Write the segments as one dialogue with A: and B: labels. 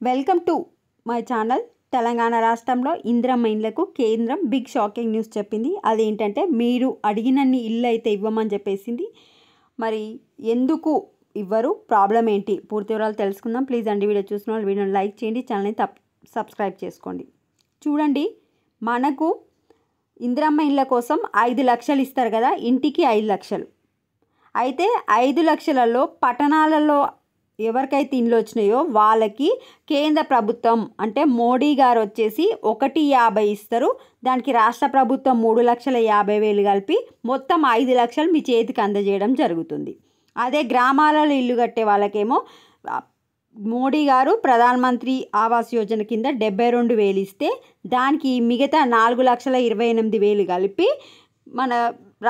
A: Welcome to my channel. Telangana రాష్ట్రంలో ఇందిరమ్మ ఇండ్లకు కేంద్రం బిగ్ షాకింగ్ న్యూస్ చెప్పింది. అదేంటంటే మీరు అడిగినన్ని ఇల్లు అయితే ఇవ్వమని చెప్పేసింది. మరి ఎందుకు ఇవ్వరు, ప్రాబ్లం ఏంటి, పూర్తి వివరాలు తెలుసుకుందాం. ప్లీజ్ అండి, వీడియో చూసిన వాళ్ళు వీడియోని లైక్ చేయండి, ఛానల్ని సబ్స్క్రైబ్ చేసుకోండి. చూడండి, మనకు ఇందిరమ్మ ఇళ్ళ కోసం 5 లక్షలు ఇస్తారు కదా, ఇంటికి 5 లక్షలు. అయితే 5 లక్షలలో పట్టణాలలో ఎవరికైతే ఇండ్లు వచ్చినాయో వాళ్ళకి కేంద్ర ప్రభుత్వం అంటే మోడీ గారు వచ్చేసి 1.50 ఇస్తారు. దానికి రాష్ట్ర ప్రభుత్వం 3,50,000 కలిపి మొత్తం 5 లక్షలు మీ చేతికి అందజేయడం జరుగుతుంది. అదే గ్రామాలలో ఇల్లు కట్టే వాళ్ళకేమో మోడీ గారు ప్రధానమంత్రి ఆవాస్ యోజన కింద 72,000 ఇస్తే దానికి మిగతా 4,28,000 కలిపి మన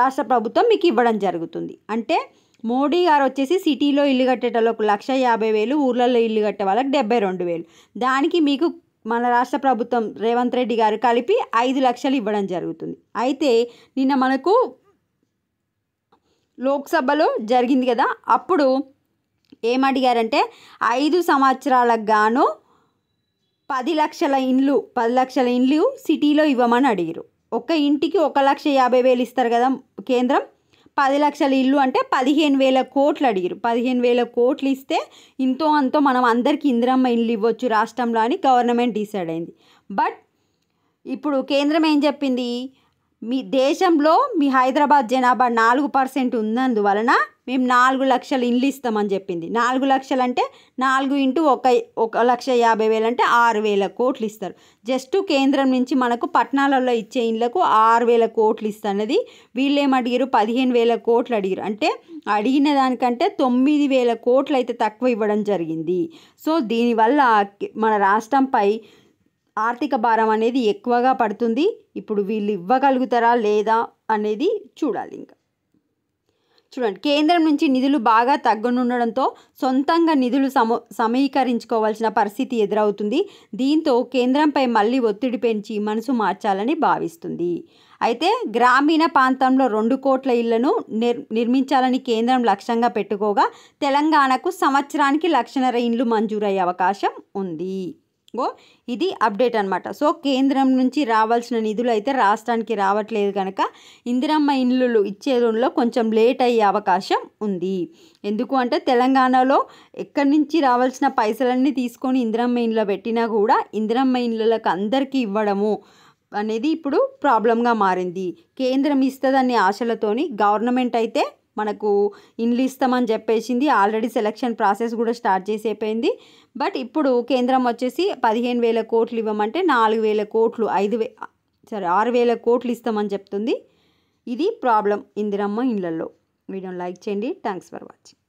A: రాష్ట్ర ప్రభుత్వం మీకు ఇవ్వడం జరుగుతుంది. అంటే మోడీ గారు వచ్చేసి సిటీలో ఇల్లు కట్టేటోళ్ళకు 1,50,000, ఊర్లలో ఇల్లు కట్టే వాళ్ళకి 72,000. దానికి మీకు మన రాష్ట్ర ప్రభుత్వం రేవంత్ రెడ్డి గారు కలిపి 5 లక్షలు ఇవ్వడం జరుగుతుంది. అయితే నిన్న మనకు లోక్సభలో జరిగింది కదా, అప్పుడు ఏమడిగారంటే 5 సంవత్సరాలకు గాను 10 లక్షల ఇండ్లు సిటీలో ఇవ్వమని అడిగారు. ఒక ఇంటికి 1,50,000 ఇస్తారు కదా కేంద్రం, 10 లక్షల ఇల్లు అంటే 15,000 కోట్లు అడిగారు. 15,000 కోట్లు ఇస్తే ఇంతో అంతో మనం అందరికీ ఇందిరమ్మ ఇల్లు ఇవ్వచ్చు రాష్ట్రంలో అని గవర్నమెంట్ డిసైడ్ అయింది. బట్ ఇప్పుడు కేంద్రం ఏం చెప్పింది, మీ దేశంలో మీ హైదరాబాద్ జనాభా 4% ఉన్నందువలన మేము 4 లక్షల ఇండ్లు ఇస్తామని చెప్పింది. 4 లక్షలు అంటే 4 ఇంటూ 1,50,000 అంటే 6,000 కోట్లు ఇస్తారు. జస్ట్ కేంద్రం నుంచి మనకు పట్టణాలలో ఇచ్చే ఇండ్లకు 6,000 కోట్లు ఇస్తున్నది. వీళ్ళు ఏమడిగారు, 15,000 కోట్లు అడిగారు. అంటే అడిగిన దానికంటే 9,000 కోట్లు అయితే తక్కువ ఇవ్వడం జరిగింది. సో దీనివల్ల మన రాష్ట్రంపై ఆర్థిక భారం అనేది ఎక్కువగా పడుతుంది. ఇప్పుడు వీళ్ళు ఇవ్వగలుగుతారా లేదా అనేది చూడాలి. ఇంకా చూడండి, కేంద్రం నుంచి నిధులు బాగా తగ్గనుండడంతో సొంతంగా నిధులు సమీకరించుకోవాల్సిన పరిస్థితి ఎదురవుతుంది. దీంతో కేంద్రంపై మళ్ళీ ఒత్తిడి పెంచి మనసు మార్చాలని భావిస్తుంది. అయితే గ్రామీణ ప్రాంతంలో 2 కోట్ల ఇళ్లను నిర్మించాలని కేంద్రం లక్ష్యంగా పెట్టుకోగా తెలంగాణకు సంవత్సరానికి 1,50,000 ఇండ్లు మంజూరయ్యే అవకాశం ఉంది. ఇది అప్డేట్ అనమాట. సో కేంద్రం నుంచి రావాల్సిన నిధులు అయితే రాష్ట్రానికి రావట్లేదు కనుక ఇందిరమ్మ ఇండ్లు ఇచ్చేలో కొంచెం లేట్ అయ్యే అవకాశం ఉంది. ఎందుకు అంటే తెలంగాణలో ఎక్కడి నుంచి రావాల్సిన పైసలన్నీ తీసుకొని ఇందిరమ్మ ఇండ్లో పెట్టినా కూడా ఇందిరమ్మ ఇండ్లకు అందరికీ ఇవ్వడము అనేది ఇప్పుడు ప్రాబ్లంగా మారింది. కేంద్రం ఇస్తుందనే ఆశలతోని గవర్నమెంట్ అయితే మనకు ఇండ్లు ఇస్తామని చెప్పేసింది. ఆల్రెడీ సెలక్షన్ ప్రాసెస్ కూడా స్టార్ట్ చేసేపోయింది. బట్ ఇప్పుడు కేంద్రం వచ్చేసి 15,000 కోట్లు ఇవ్వమంటే 4,000 కోట్లు 6,000 కోట్లు ఇస్తామని చెప్తుంది. ఇది ప్రాబ్లం ఇందిరమ్మ ఇండ్లలో. వీడియోని లైక్ చేయండి. Thanks for watching.